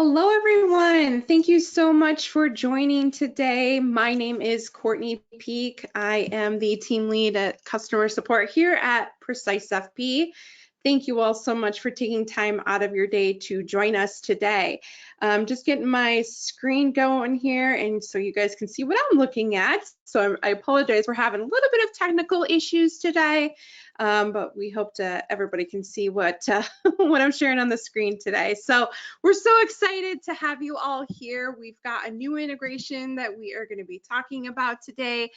Hello, everyone. Thank you so much for joining today. My name is Courtney Peak. I am the team lead at customer support here at PreciseFP. Thank you all so much for taking time out of your day to join us today. Just getting my screen going here and so you guys can see what I'm looking at. So I apologize, we're having a little bit of technical issues today, but we hope everybody can see what I'm sharing on the screen today. So we're so excited to have you all here. We've got a new integration that we are going to be talking about today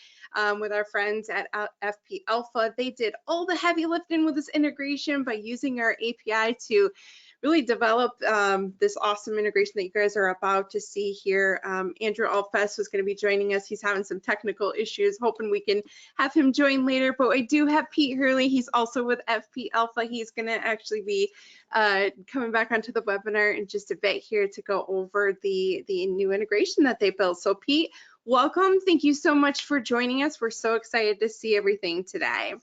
with our friends at FP Alpha. They did all the heavy lifting with this integration by using our API to really develop this awesome integration that you guys are about to see here. Andrew Alfess was going to be joining us. He's having some technical issues, hoping we can have him join later, but I do have Pete Hurley. He's also with FP Alpha. He's going to actually be coming back onto the webinar in just a bit here to go over the new integration that they built. So Pete, welcome. Thank you so much for joining us. We're so excited to see everything today.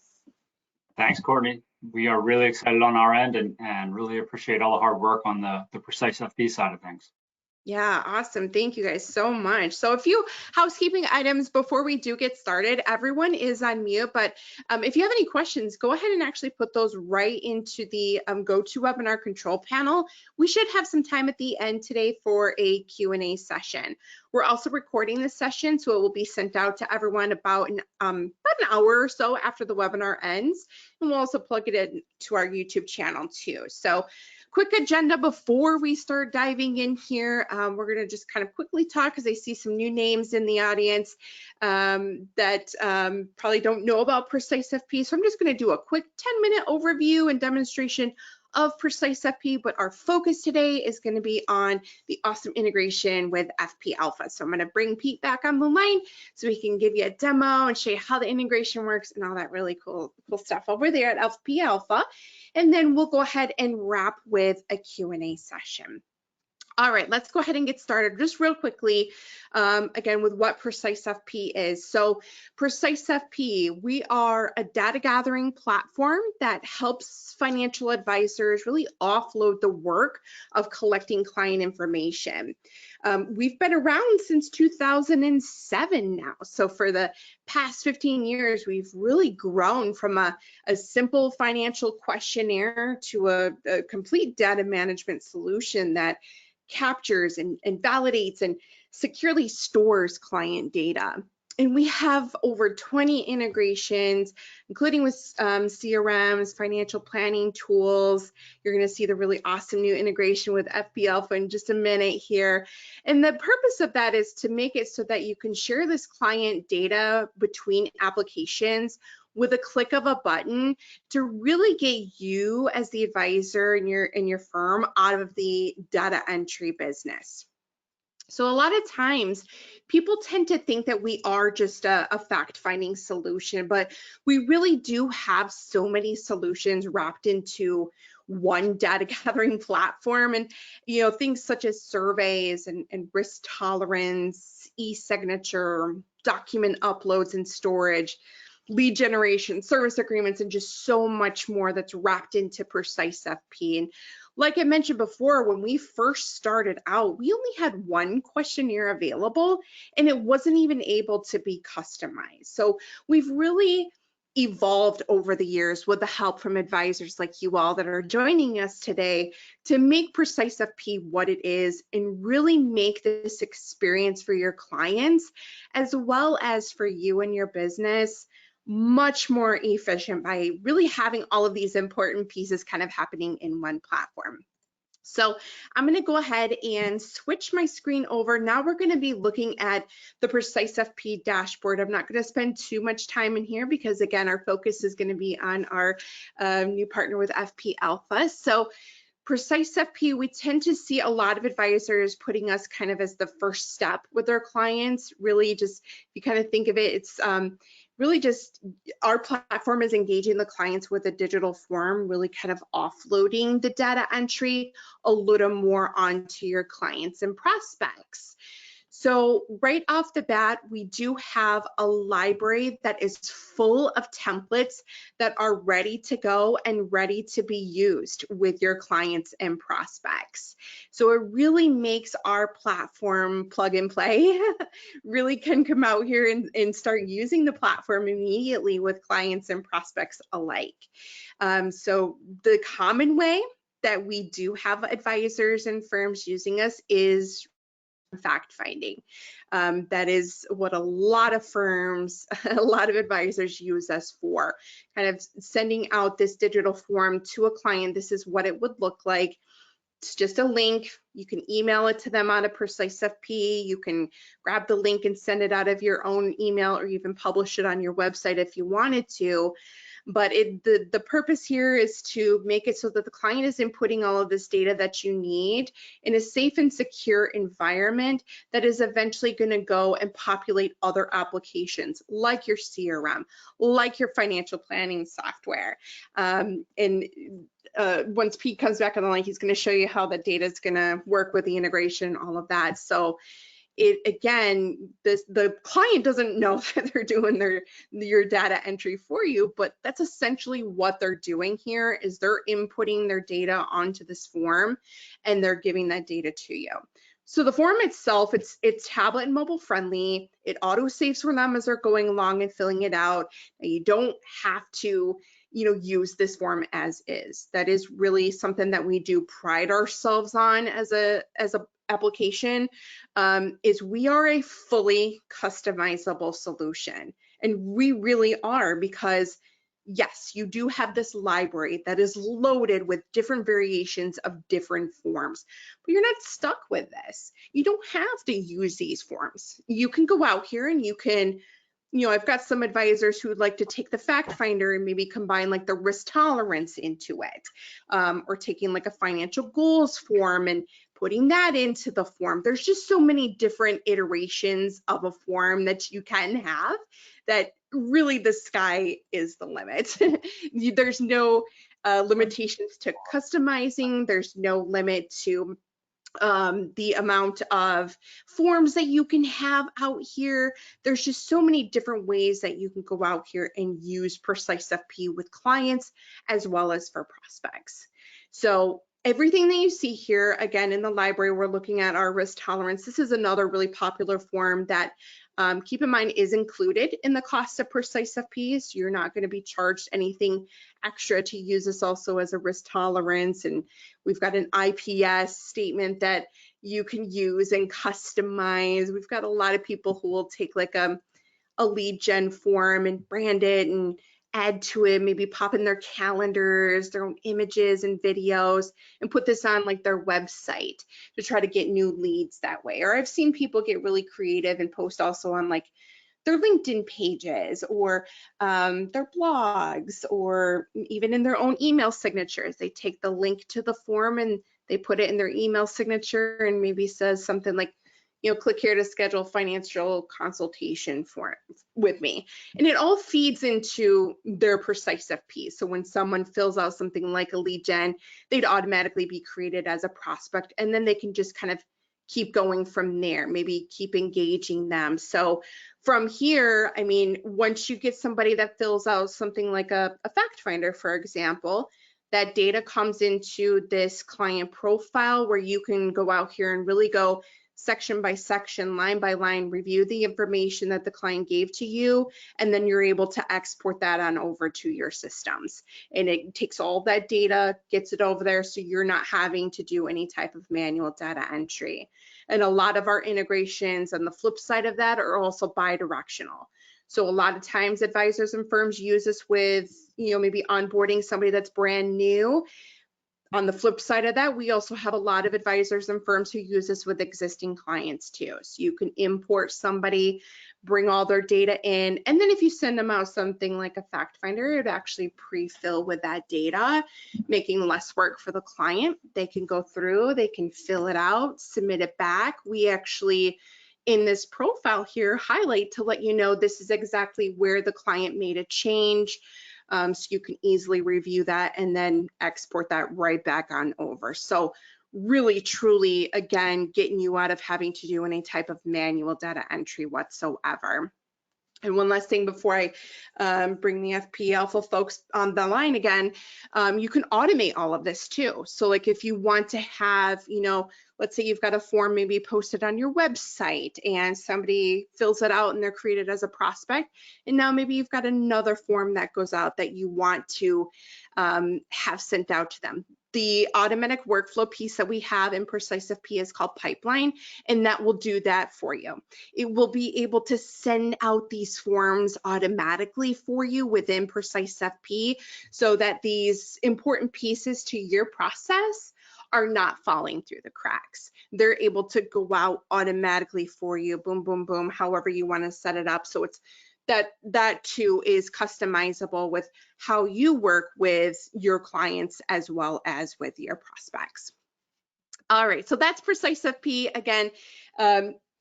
Thanks, Courtney. We are really excited on our end and really appreciate all the hard work on the PreciseFP side of things. Yeah, awesome. Thank you guys so much. So a few housekeeping items before we do get started. Everyone is on mute, but if you have any questions, go ahead and actually put those right into the GoToWebinar control panel. We should have some time at the end today for a Q&A session. We're also recording this session, so it will be sent out to everyone about an hour or so after the webinar ends. And we'll also plug it in to our YouTube channel too. So quick agenda before we start diving in here. We're going to just kind of quickly talk because I see some new names in the audience that probably don't know about PreciseFP. So I'm just going to do a quick 10-minute overview and demonstration of PreciseFP, but our focus today is going to be on the awesome integration with FP Alpha. So I'm going to bring Pete back on the line so he can give you a demo and show you how the integration works and all that really cool stuff over there at FP Alpha. And then we'll go ahead and wrap with a Q&A session. All right, let's go ahead and get started just real quickly, again, with what PreciseFP is. So PreciseFP, we are a data gathering platform that helps financial advisors really offload the work of collecting client information. We've been around since 2007 now. So for the past 15 years, we've really grown from a simple financial questionnaire to a complete data management solution that captures and validates and securely stores client data. And we have over 20 integrations, including with CRMs, financial planning tools. You're going to see the really awesome new integration with FP Alpha in just a minute here. And the purpose of that is to make it so that you can share this client data between applications with a click of a button to really get you as the advisor in your firm out of the data entry business. So a lot of times people tend to think that we are just a fact-finding solution, but we really do have so many solutions wrapped into one data gathering platform. And things such as surveys and risk tolerance, e-signature, document uploads and storage, lead generation, service agreements, and just so much more that's wrapped into PreciseFP. And like I mentioned before, when we first started out, we only had one questionnaire available and it wasn't even able to be customized. So we've really evolved over the years with the help from advisors like you all that are joining us today to make PreciseFP what it is and really make this experience for your clients as well as for you and your business much more efficient by really having all of these important pieces kind of happening in one platform. So I'm going to go ahead and switch my screen over. Now we're going to be looking at the PreciseFP dashboard. I'm not going to spend too much time in here because, again, our focus is going to be on our new partner with FP Alpha. So PreciseFP, we tend to see a lot of advisors putting us kind of as the first step with their clients. Really just, if you kind of think of it, it's really just our platform is engaging the clients with a digital form, really kind of offloading the data entry a little more onto your clients and prospects. So right off the bat, we do have a library that is full of templates that are ready to go and ready to be used with your clients and prospects. So it really makes our platform plug and play. Really can come out here and start using the platform immediately with clients and prospects alike. So the common way that we do have advisors and firms using us is fact finding. That is what a lot of firms, a lot of advisors use us for, kind of sending out this digital form to a client. This is what it would look like. It's just a link. You can email it to them out of PreciseFP. You can grab the link and send it out of your own email, or even publish it on your website if you wanted to. But the purpose here is to make it so that the client is inputting all of this data that you need in a safe and secure environment that is eventually going to go and populate other applications like your CRM, like your financial planning software. Once Pete comes back on the line, he's going to show you how the data is going to work with the integration, all of that. So again, the client doesn't know that they're doing your data entry for you, but that's essentially what they're doing here is they're inputting their data onto this form and they're giving that data to you. So the form itself, it's tablet and mobile friendly. It auto saves for them as they're going along and filling it out. And you don't have to use this form as is. That is really something that we do pride ourselves on as a application, is we are a fully customizable solution. And we really are, because yes, you do have this library that is loaded with different variations of different forms, but you're not stuck with this. You don't have to use these forms. You can go out here and you can, I've got some advisors who would like to take the fact finder and maybe combine like the risk tolerance into it, or taking like a financial goals form and putting that into the form. There's just so many different iterations of a form that you can have that really the sky is the limit. There's no limitations to customizing. There's no limit to the amount of forms that you can have out here. There's just so many different ways that you can go out here and use PreciseFP with clients as well as for prospects. So everything that you see here, again, in the library, we're looking at our risk tolerance. This is another really popular form that, keep in mind, is included in the cost of PreciseFP. So you're not going to be charged anything extra to use this also as a risk tolerance. And we've got an IPS statement that you can use and customize. We've got a lot of people who will take like a lead gen form and brand it and add to it, maybe pop in their calendars, their own images and videos, and put this on like their website to try to get new leads that way. Or I've seen people get really creative and post also on like their LinkedIn pages or their blogs, or even in their own email signatures. They take the link to the form and they put it in their email signature and maybe says something like, click here to schedule financial consultation with me. And it all feeds into their PreciseFP. So when someone fills out something like a lead gen, they'd automatically be created as a prospect, and then they can just kind of keep going from there, maybe keep engaging them. So from here, I mean, once you get somebody that fills out something like a fact finder, for example, that data comes into this client profile where you can go out here and really go section by section, line by line, review the information that the client gave to you, and then you're able to export that on over to your systems. And it takes all that data, gets it over there, so you're not having to do any type of manual data entry. And a lot of our integrations on the flip side of that are also bi-directional. So a lot of times advisors and firms use this with, maybe onboarding somebody that's brand new. On the flip side of that, we also have a lot of advisors and firms who use this with existing clients too. So you can import somebody, bring all their data in, and then if you send them out something like a fact finder, it would actually pre-fill with that data, making less work for the client. They can go through, they can fill it out, submit it back. We actually, in this profile here, highlight to let you know this is exactly where the client made a change. So you can easily review that and then export that right back on over. So really truly, again, getting you out of having to do any type of manual data entry whatsoever. And one last thing before I bring the FP Alpha folks on the line again, you can automate all of this too. So like if you want to have, you know, let's say you've got a form maybe posted on your website and somebody fills it out and they're created as a prospect. And now maybe you've got another form that goes out that you want to have sent out to them. The automatic workflow piece that we have in PreciseFP is called Pipeline, and that will do that for you. It will be able to send out these forms automatically for you within PreciseFP so that these important pieces to your process are not falling through the cracks. They're able to go out automatically for you, boom, boom, boom, however you want to set it up. So it's that too is customizable with how you work with your clients as well as with your prospects. All right, so that's PreciseFP. Again,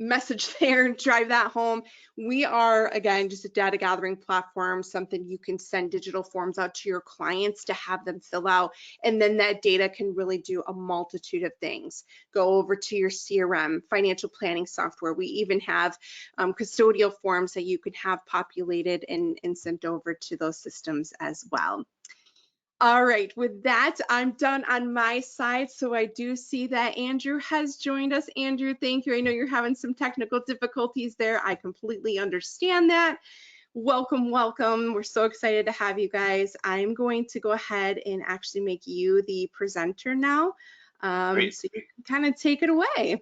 message there, drive that home. We are, again, just a data gathering platform, something you can send digital forms out to your clients to have them fill out. And then that data can really do a multitude of things. Go over to your CRM, financial planning software. We even have custodial forms that you can have populated and sent over to those systems as well. All right, with that, I'm done on my side. So I do see that Andrew has joined us. Andrew, thank you. I know you're having some technical difficulties there. I completely understand that. Welcome, welcome. We're so excited to have you guys. I'm going to go ahead and actually make you the presenter now. So you can kind of take it away.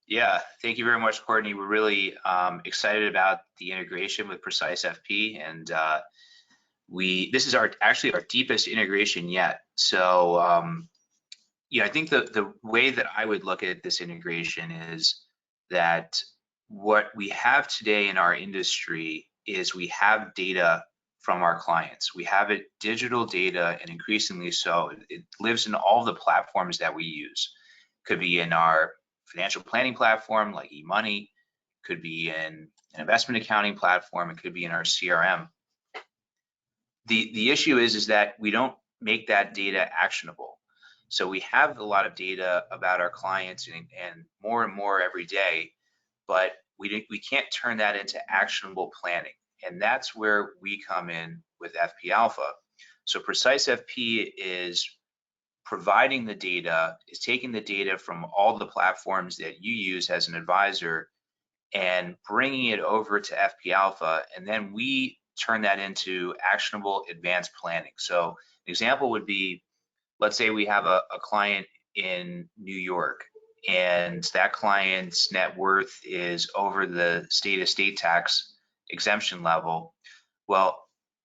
Yeah, thank you very much, Courtney. We're really excited about the integration with PreciseFP, and this is actually our deepest integration yet. So yeah, I think the way that I would look at this integration is that what we have today in our industry is we have data from our clients. We have it digital data, and increasingly so. It lives in all the platforms that we use. Could be in our financial planning platform like eMoney, could be in an investment accounting platform, it could be in our CRM. The issue is that we don't make that data actionable. So we have a lot of data about our clients and more every day, but we can't turn that into actionable planning. And that's where we come in with FP Alpha. So PreciseFP is providing the data, is taking the data from all the platforms that you use as an advisor and bringing it over to FP Alpha, and then we turn that into actionable advanced planning. So an example would be, let's say we have a client in New York, and that client's net worth is over the state estate tax exemption level. Well,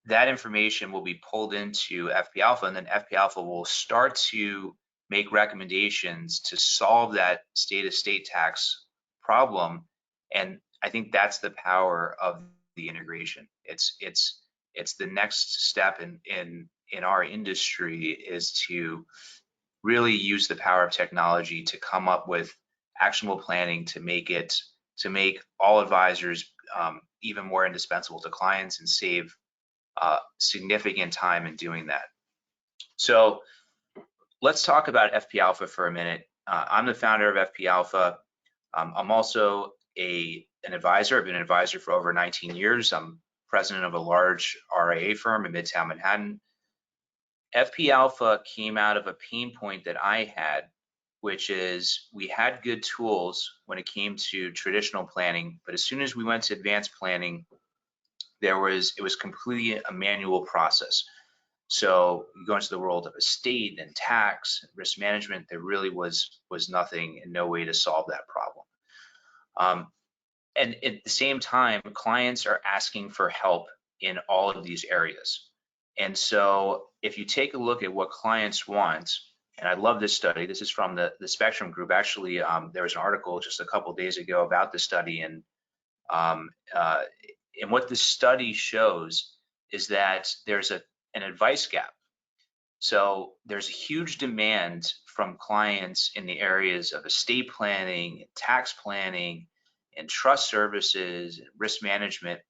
that information will be pulled into FP Alpha, and then FP Alpha will start to make recommendations to solve that state estate tax problem. And I think that's the power of the integration. It's the next step in our industry, is to really use the power of technology to come up with actionable planning to make all advisors even more indispensable to clients and save significant time in doing that. So let's talk about FP Alpha for a minute. I'm the founder of FP Alpha. I'm also an advisor. I've been an advisor for over 19 years. I'm president of a large RIA firm in Midtown Manhattan. FP Alpha came out of a pain point that I had, which is we had good tools when it came to traditional planning, but as soon as we went to advanced planning, it was completely a manual process. So you go into the world of estate and tax, risk management, there really was nothing and no way to solve that problem. And at the same time, clients are asking for help in all of these areas. And so if you take a look at what clients want, and I love this study, this is from the Spectrum Group. Actually, there was an article just a couple of days ago about the study, and what the study shows is that there's an advice gap. So there's a huge demand from clients in the areas of estate planning, tax planning, and trust services, and risk management,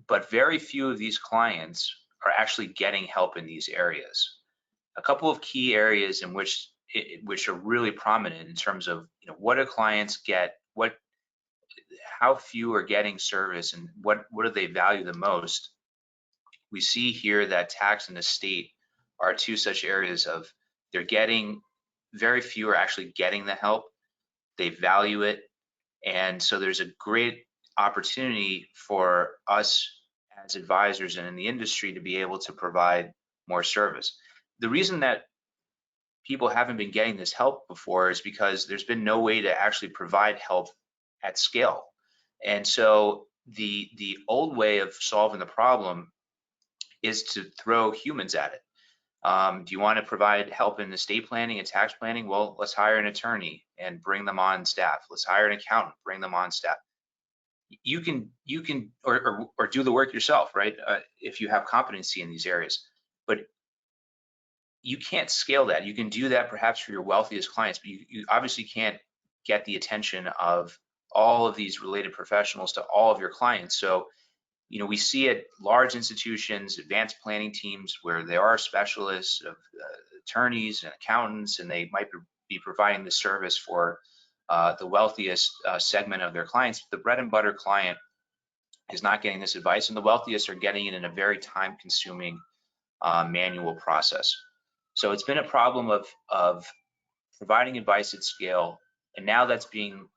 but very few of these clients are actually getting help in these areas. A couple of key areas in which which are really prominent in terms of, you know, what do clients get, how few are getting service, and what do they value the most. We see here that tax and estate are two such areas of very few are actually getting the help. They value it. And so there's a great opportunity for us as advisors and in the industry to be able to provide more service. The reason that people haven't been getting this help before is because there's been no way to actually provide help at scale. And so the old way of solving the problem is to throw humans at it. Do you want to provide help in estate planning and tax planning? Well, let's hire an attorney and bring them on staff. Let's hire an accountant, bring them on staff. You can or do the work yourself, right? If you have competency in these areas, but you can't scale that. You can do that perhaps for your wealthiest clients, but you obviously can't get the attention of all of these related professionals to all of your clients. So, you know, we see at large institutions, advanced planning teams, where there are specialists of attorneys and accountants, and they might be providing the service for the wealthiest segment of their clients. The bread and butter client is not getting this advice, and the wealthiest are getting it in a very time-consuming manual process. So it's been a problem of providing advice at scale, and now that's being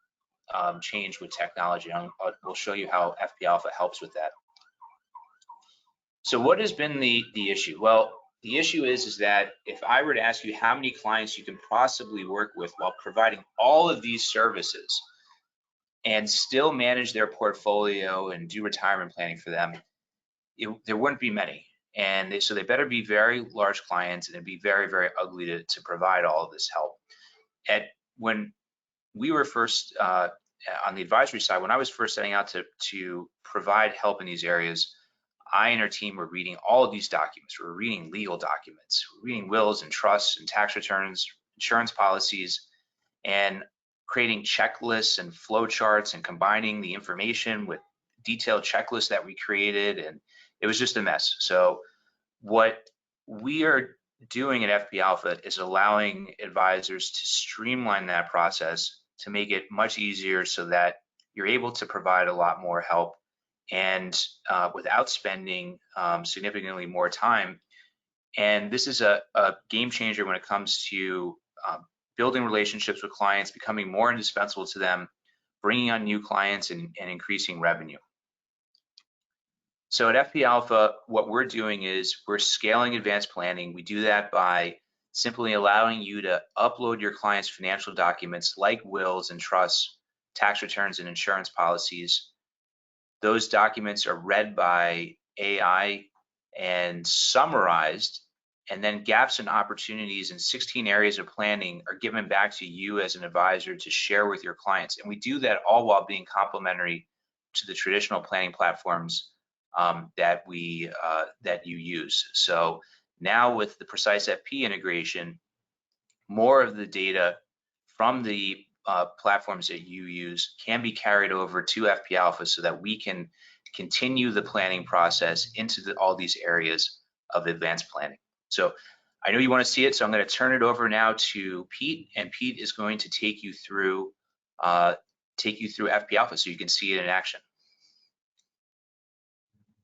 changed with technology. We'll show you how FP Alpha helps with that. So what has been the issue? Well, the issue is that if I were to ask you how many clients you can possibly work with while providing all of these services and still manage their portfolio and do retirement planning for them, there wouldn't be many. And so they better be very large clients, and it'd be very, very ugly to provide all of this help. When we were first on the advisory side, when I was first setting out to provide help in these areas, I and our team were reading all of these documents. We were reading legal documents, reading wills and trusts and tax returns, insurance policies, and creating checklists and flow charts and combining the information with detailed checklists that we created, and it was just a mess. So what we are doing at FP Alpha is allowing advisors to streamline that process to make it much easier so that you're able to provide a lot more help and without spending significantly more time. And this is a game changer when it comes to building relationships with clients, becoming more indispensable to them, bringing on new clients, and increasing revenue. So at FP Alpha, what we're doing is we're scaling advanced planning. We do that by simply allowing you to upload your clients' financial documents like wills and trusts, tax returns, and insurance policies. Those documents are read by AI and summarized, and then gaps and opportunities in 16 areas of planning are given back to you as an advisor to share with your clients. And we do that all while being complementary to the traditional planning platforms that you use. So now with the PreciseFP integration, more of the data from the platforms that you use can be carried over to FP Alpha so that we can continue the planning process into all these areas of advanced planning. So I know you want to see it, so I'm going to turn it over now to Pete, and Pete is going to take you through FP Alpha so you can see it in action.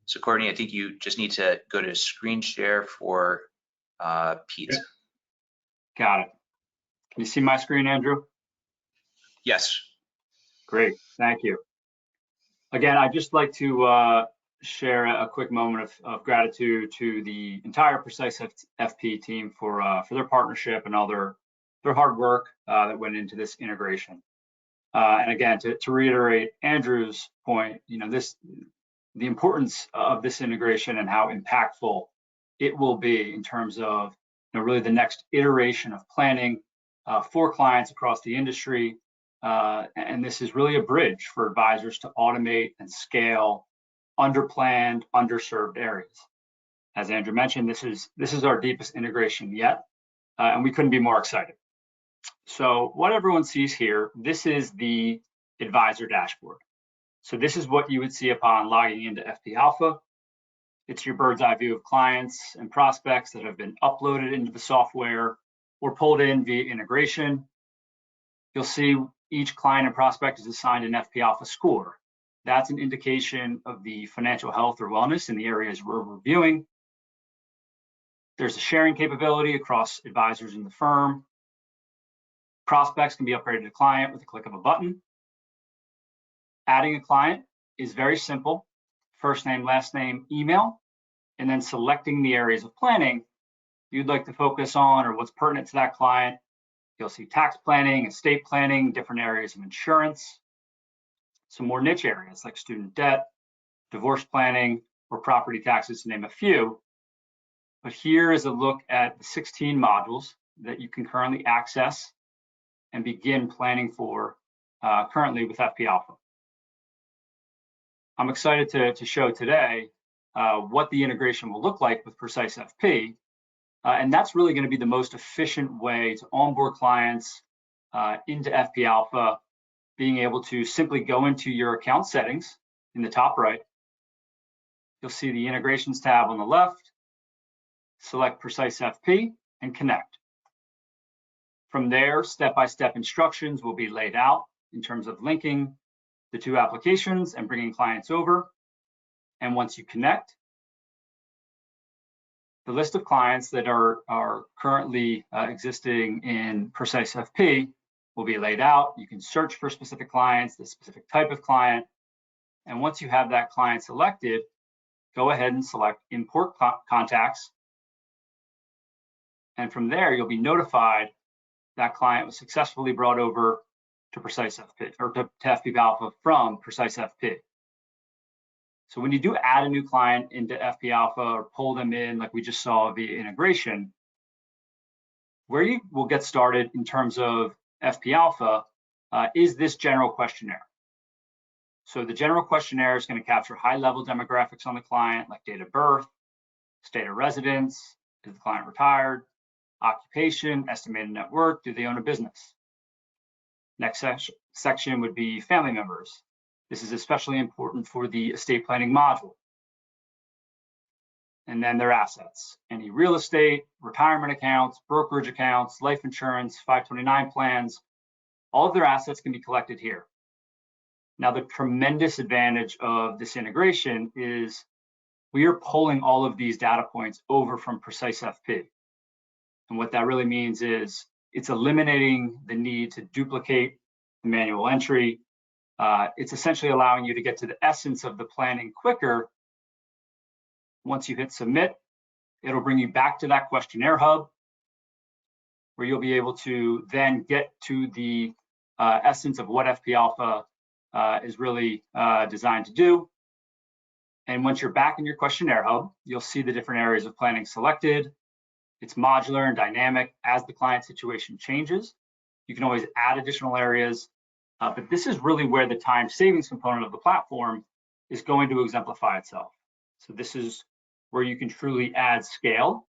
So Courtney, I think you just need to go to screen share for Pete. Okay. Got it. Can you see my screen, Andrew? Yes. Great, thank you. Again, I'd just like to share a quick moment of gratitude to the entire PreciseFP team for their partnership and all their hard work that went into this integration. And again, to reiterate Andrew's point, you know, the importance of this integration and how impactful it will be in terms of, you know, really the next iteration of planning for clients across the industry. And this is really a bridge for advisors to automate and scale underplanned, underserved areas. As Andrew mentioned, this is our deepest integration yet, and we couldn't be more excited. So what everyone sees here, this is the advisor dashboard. So this is what you would see upon logging into FP Alpha. It's your bird's eye view of clients and prospects that have been uploaded into the software or pulled in via integration. You'll see each client and prospect is assigned an FP Alpha score. That's an indication of the financial health or wellness in the areas we're reviewing. There's a sharing capability across advisors in the firm. Prospects can be upgraded to client with a click of a button. Adding a client is very simple. First name, last name, email, and then selecting the areas of planning you'd like to focus on or what's pertinent to that client. You'll see tax planning, estate planning, different areas of insurance, some more niche areas like student debt, divorce planning, or property taxes, to name a few. But here is a look at the 16 modules that you can currently access and begin planning for currently with FP Alpha. I'm excited to show today what the integration will look like with PreciseFP. And that's really going to be the most efficient way to onboard clients into FP Alpha, being able to simply go into your account settings in the top right. You'll see the integrations tab on the left, select PreciseFP and connect. From there, step-by-step instructions will be laid out in terms of linking the two applications and bringing clients over. And once you connect, the list of clients that are currently existing in PreciseFP will be laid out. You can search for specific clients, the specific type of client. And once you have that client selected, go ahead and select Import Contacts. And from there, you'll be notified that client was successfully brought over to PreciseFP or to FP Alpha from PreciseFP. So when you do add a new client into FP Alpha or pull them in like we just saw via integration, where you will get started in terms of FP Alpha is this general questionnaire. So the general questionnaire is going to capture high-level demographics on the client, like date of birth, state of residence, is the client retired, occupation, estimated net worth, do they own a business? Next section would be family members. This is especially important for the estate planning module. And then their assets, any real estate, retirement accounts, brokerage accounts, life insurance, 529 plans, all of their assets can be collected here. Now, the tremendous advantage of this integration is we are pulling all of these data points over from PreciseFP. And what that really means is it's eliminating the need to duplicate the manual entry. It's essentially allowing you to get to the essence of the planning quicker. Once you hit submit, it'll bring you back to that questionnaire hub where you'll be able to then get to the essence of what FP Alpha is really designed to do. And once you're back in your questionnaire hub, you'll see the different areas of planning selected. It's modular and dynamic as the client situation changes. You can always add additional areas, but this is really where the time savings component of the platform is going to exemplify itself. So this is where you can truly add scale,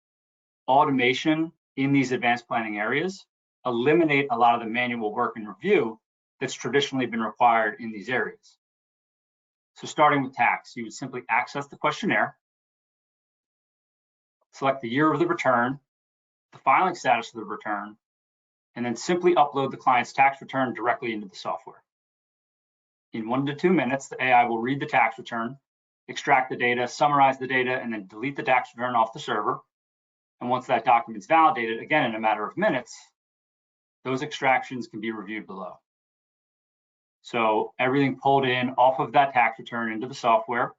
automation in these advanced planning areas, eliminate a lot of the manual work and review that's traditionally been required in these areas. So starting with tax, you would simply access the questionnaire, select the year of the return, the filing status of the return, and then simply upload the client's tax return directly into the software. In 1 to 2 minutes, the AI will read the tax return, extract the data, summarize the data, and then delete the tax return off the server. And once that document's validated, again, in a matter of minutes, those extractions can be reviewed below. So everything pulled in off of that tax return into the software,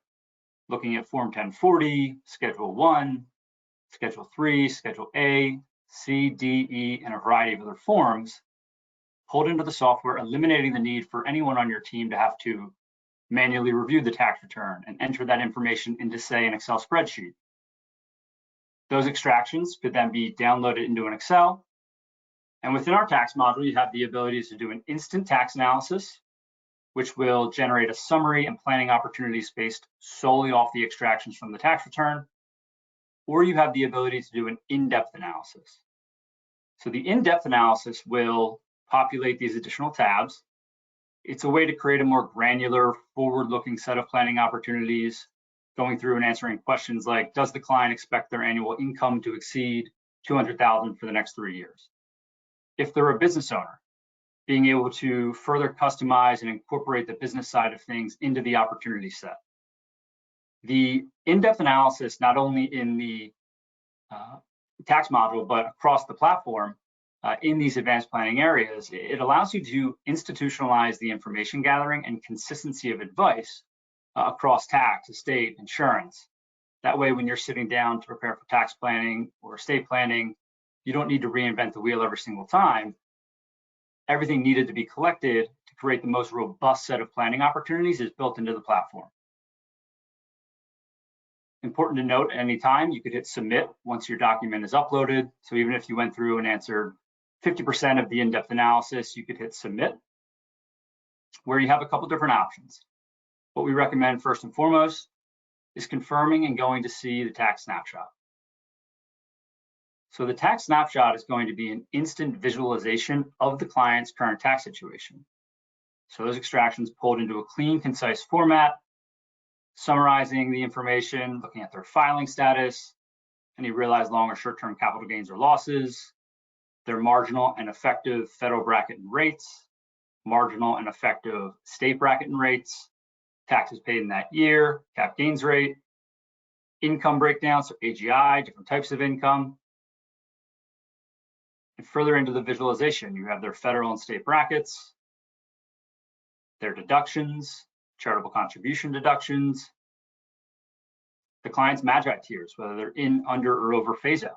looking at Form 1040, Schedule 1, Schedule 3, Schedule A, C, D, E, and a variety of other forms, pulled into the software, eliminating the need for anyone on your team to have to manually review the tax return and enter that information into, say, an Excel spreadsheet. Those extractions could then be downloaded into an Excel. And within our tax module, you have the ability to do an instant tax analysis, which will generate a summary and planning opportunities based solely off the extractions from the tax return. Or you have the ability to do an in-depth analysis. So the in-depth analysis will populate these additional tabs. It's a way to create a more granular, forward-looking set of planning opportunities, going through and answering questions like, does the client expect their annual income to exceed $200,000 for the next 3 years? If they're a business owner, being able to further customize and incorporate the business side of things into the opportunity set. The in-depth analysis, not only in the tax module, but across the platform in these advanced planning areas, it allows you to institutionalize the information gathering and consistency of advice across tax, estate, insurance. That way, when you're sitting down to prepare for tax planning or estate planning, you don't need to reinvent the wheel every single time. Everything needed to be collected to create the most robust set of planning opportunities is built into the platform. Important to note, at any time, you could hit submit once your document is uploaded. So even if you went through and answered 50% of the in-depth analysis, you could hit submit, where you have a couple different options. What we recommend first and foremost is confirming and going to see the tax snapshot. So the tax snapshot is going to be an instant visualization of the client's current tax situation. So those extractions pulled into a clean, concise format, summarizing the information, looking at their filing status, any realized long or short-term capital gains or losses, their marginal and effective federal bracket and rates, marginal and effective state bracket and rates, taxes paid in that year, cap gains rate, income breakdown, so AGI, different types of income. And further into the visualization, you have their federal and state brackets, their deductions, charitable contribution deductions, the client's MAGI tiers, whether they're in, under, or over phase out.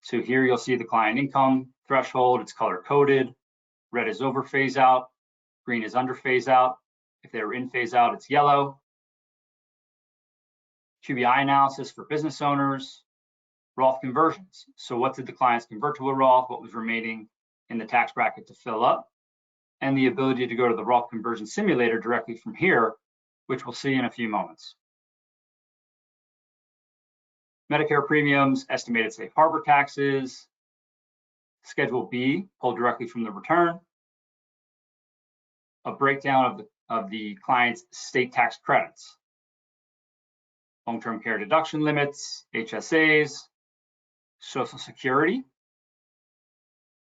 So here you'll see the client income threshold, it's color coded. Red is over phase out, green is under phase out. If they were in phase out, it's yellow. QBI analysis for business owners, Roth conversions. So what did the clients convert to a Roth? What was remaining in the tax bracket to fill up? And the ability to go to the Roth conversion simulator directly from here, which we'll see in a few moments. Medicare premiums, estimated safe harbor taxes, Schedule B, pulled directly from the return, a breakdown of the client's state tax credits, long-term care deduction limits, HSAs, Social Security,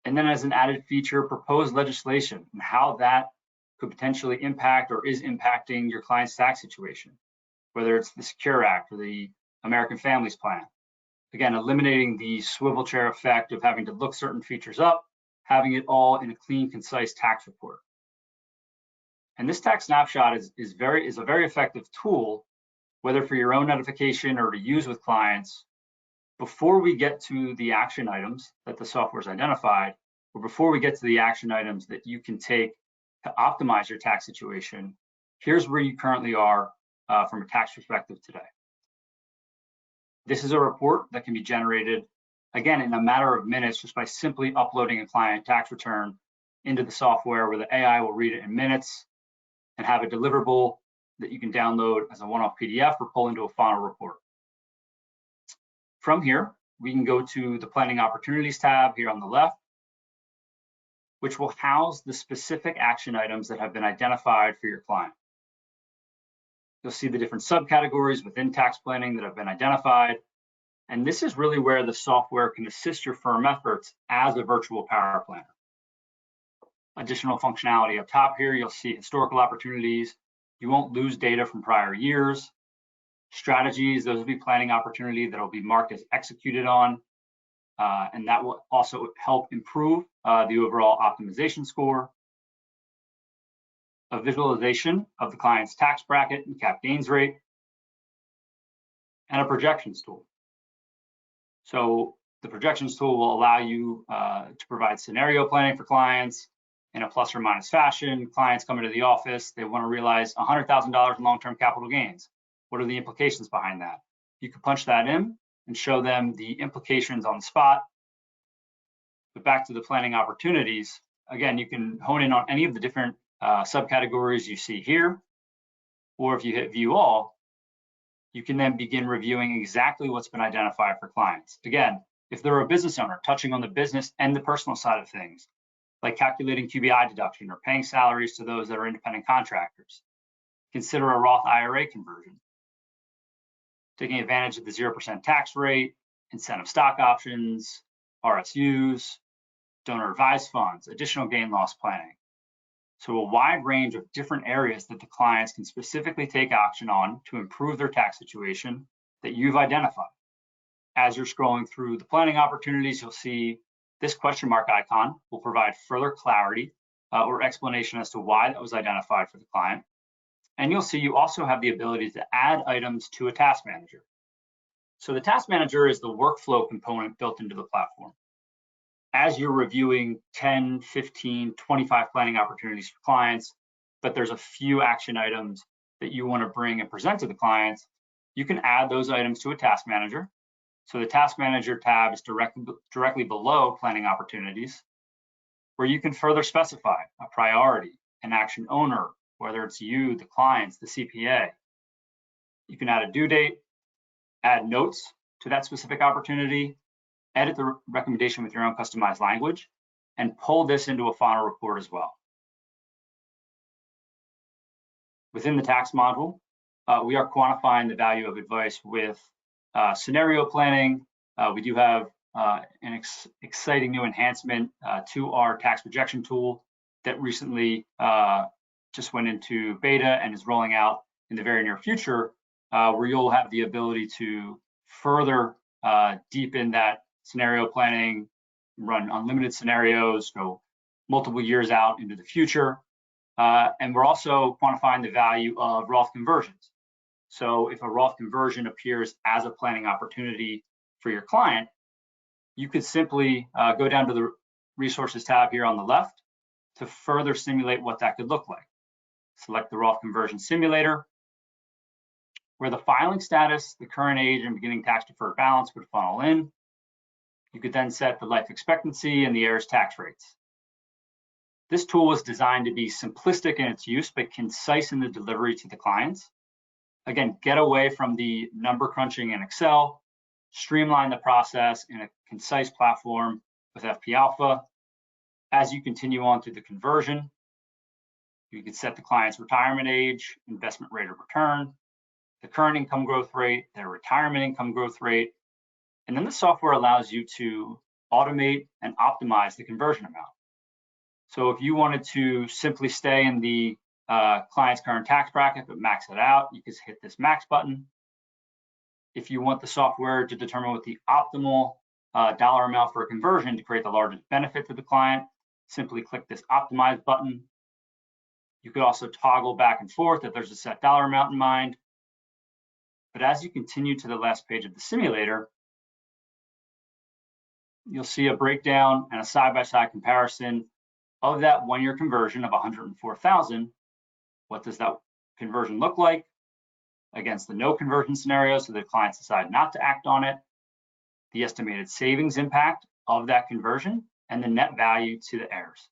and then as an added feature, proposed legislation and how that could potentially impact or is impacting your client's tax situation, whether it's the Secure Act or the American Families Plan. Again, eliminating the swivel chair effect of having to look certain features up, having it all in a clean, concise tax report. And this tax snapshot is a very effective tool, whether for your own notification or to use with clients, before we get to the action items that the software's identified, or before we get to the action items that you can take to optimize your tax situation. Here's where you currently are from a tax perspective today. This is a report that can be generated, again, in a matter of minutes, just by simply uploading a client tax return into the software, where the AI will read it in minutes and have a deliverable that you can download as a one-off PDF or pull into a final report. From here, we can go to the Planning Opportunities tab here on the left, which will house the specific action items that have been identified for your client. You'll see the different subcategories within tax planning that have been identified. And this is really where the software can assist your firm efforts as a virtual power planner. Additional functionality up top here, you'll see historical opportunities. You won't lose data from prior years. Strategies, those will be planning opportunity that will be marked as executed on. And that will also help improve the overall optimization score. A visualization of the client's tax bracket and cap gains rate, and a projections tool. So the projections tool will allow you to provide scenario planning for clients in a plus or minus fashion. Clients come into the office, they want to realize $100,000 in long-term capital gains. What are the implications behind that? You can punch that in and show them the implications on the spot. But back to the planning opportunities, again, you can hone in on any of the different subcategories you see here, or if you hit view all, you can then begin reviewing exactly what's been identified for clients. Again, if they're a business owner, touching on the business and the personal side of things, like calculating QBI deduction or paying salaries to those that are independent contractors. Consider a Roth IRA conversion. Taking advantage of the 0% tax rate, incentive stock options, RSUs, donor advised funds, additional gain loss planning. So a wide range of different areas that the clients can specifically take action on to improve their tax situation that you've identified. As you're scrolling through the planning opportunities, you'll see this question mark icon will provide further clarity or explanation as to why that was identified for the client. And you'll see you also have the ability to add items to a task manager. So the task manager is the workflow component built into the platform. As you're reviewing 10, 15, 25 planning opportunities for clients, but there's a few action items that you want to bring and present to the clients, you can add those items to a task manager. So the task manager tab is directly below planning opportunities, where you can further specify a priority, an action owner, whether it's you, the clients, the CPA. You can add a due date, add notes to that specific opportunity, edit the recommendation with your own customized language, and pull this into a final report as well. Within the tax module, we are quantifying the value of advice with scenario planning. We do have an exciting new enhancement to our tax projection tool that recently just went into beta and is rolling out in the very near future, where you'll have the ability to further deepen that scenario planning, run unlimited scenarios, go multiple years out into the future. And we're also quantifying the value of Roth conversions. So if a Roth conversion appears as a planning opportunity for your client, you could simply go down to the resources tab here on the left to further simulate what that could look like. Select the Roth conversion simulator, where the filing status, the current age, and beginning tax deferred balance would funnel in. You could then set the life expectancy and the heirs' tax rates. This tool was designed to be simplistic in its use, but concise in the delivery to the clients. Again, get away from the number crunching in Excel, streamline the process in a concise platform with FP Alpha. As you continue on through the conversion, you can set the client's retirement age, investment rate of return, the current income growth rate, their retirement income growth rate, and then the software allows you to automate and optimize the conversion amount. So if you wanted to simply stay in the client's current tax bracket but max it out, you just hit this max button. If you want the software to determine what the optimal dollar amount for a conversion to create the largest benefit to the client, simply click this optimize button. You could also toggle back and forth if there's a set dollar amount in mind. But as you continue to the last page of the simulator, you'll see a breakdown and a side-by-side comparison of that one-year conversion of 104,000. What does that conversion look like against the no conversion scenario, so the clients decide not to act on it, the estimated savings impact of that conversion, and the net value to the heirs.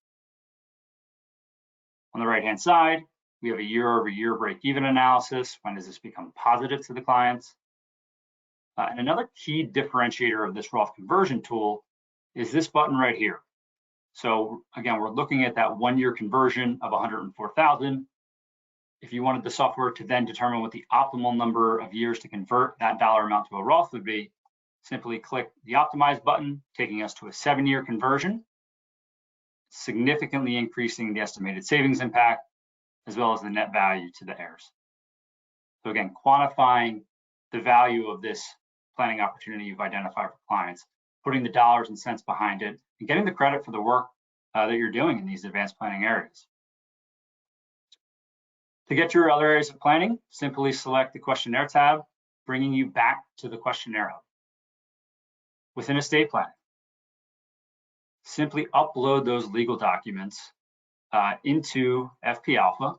On the right-hand side, we have a year-over-year break-even analysis. When does this become positive to the clients? And another key differentiator of this Roth conversion tool is this button right here. So again, we're looking at that one-year conversion of 104,000. If you wanted the software to then determine what the optimal number of years to convert that dollar amount to a Roth would be, simply click the optimize button, taking us to a 7-year conversion, significantly increasing the estimated savings impact, as well as the net value to the heirs. So again, quantifying the value of this planning opportunity you've identified for clients, putting the dollars and cents behind it, and getting the credit for the work that you're doing in these advanced planning areas. To get to your other areas of planning, simply select the questionnaire tab, bringing you back to the questionnaire hub. Within estate planning, simply upload those legal documents into FP Alpha,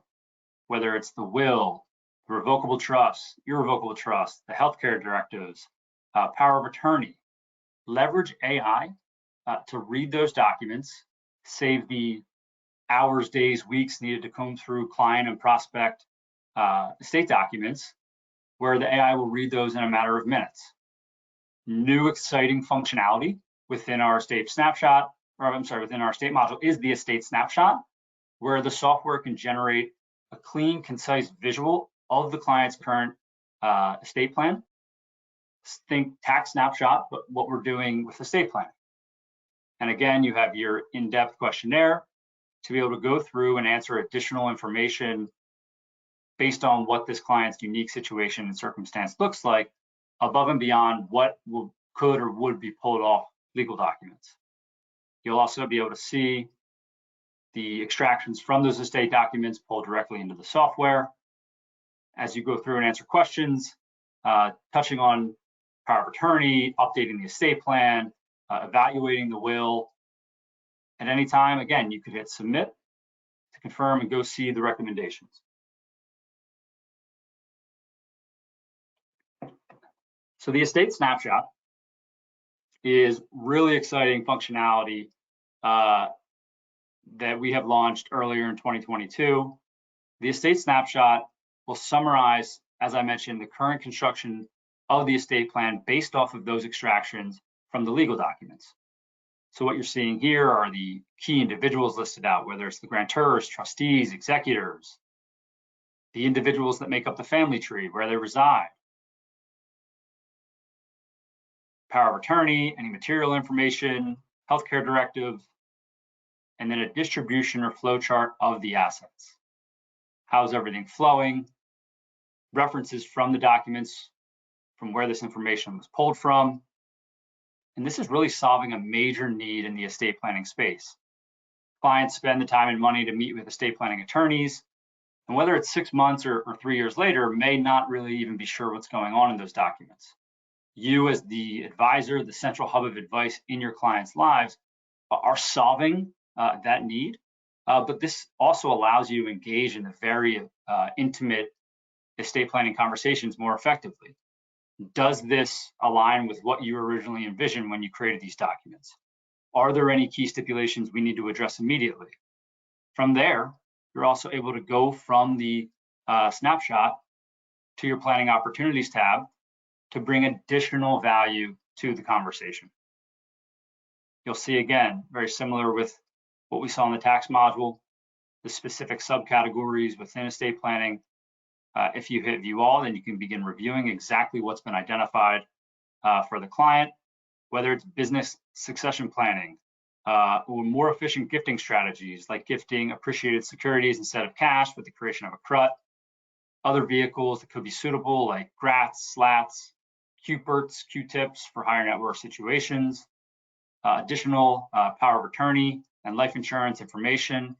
whether it's the will, the revocable trust, irrevocable trust, the healthcare directives, power of attorney. Leverage AI to read those documents, save the hours, days, weeks needed to comb through client and prospect estate documents, where the AI will read those in a matter of minutes. New exciting functionality within our estate snapshot, or I'm sorry, within our estate module is the estate snapshot, where the software can generate a clean, concise visual of the client's current estate plan. Think tax snapshot, but what we're doing with estate planning. And again, you have your in-depth questionnaire to be able to go through and answer additional information based on what this client's unique situation and circumstance looks like, above and beyond what could or would be pulled off legal documents. You'll also be able to see the extractions from those estate documents pulled directly into the software. As you go through and answer questions, touching on power of attorney, updating the estate plan, evaluating the will. At any time, again, you could hit submit to confirm and go see the recommendations. So the estate snapshot is really exciting functionality that we have launched earlier in 2022. The estate snapshot will summarize, as I mentioned, the current construction of the estate plan based off of those extractions from the legal documents. So what you're seeing here are the key individuals listed out, whether it's the grantors, trustees, executors, the individuals that make up the family tree, where they reside, power of attorney, any material information, healthcare directive, and then a distribution or flow chart of the assets. How's everything flowing? References from the documents, from where this information was pulled from. And this is really solving a major need in the estate planning space. Clients spend the time and money to meet with estate planning attorneys, and whether it's 6 months or 3 years later, may not really even be sure what's going on in those documents. You, as the advisor, the central hub of advice in your clients' lives, are solving that need. But this also allows you to engage in the very intimate estate planning conversations more effectively. Does this align with what you originally envisioned when you created these documents? Are there any key stipulations we need to address immediately? From there, you're also able to go from the snapshot to your planning opportunities tab to bring additional value to the conversation. You'll see, again, very similar with what we saw in the tax module, the specific subcategories within estate planning. If you hit view all, then you can begin reviewing exactly what's been identified for the client, whether it's business succession planning or more efficient gifting strategies like gifting appreciated securities instead of cash with the creation of a CRUT, other vehicles that could be suitable like grats, slats, QPERTs, Q-tips for higher net worth situations, additional power of attorney and life insurance information,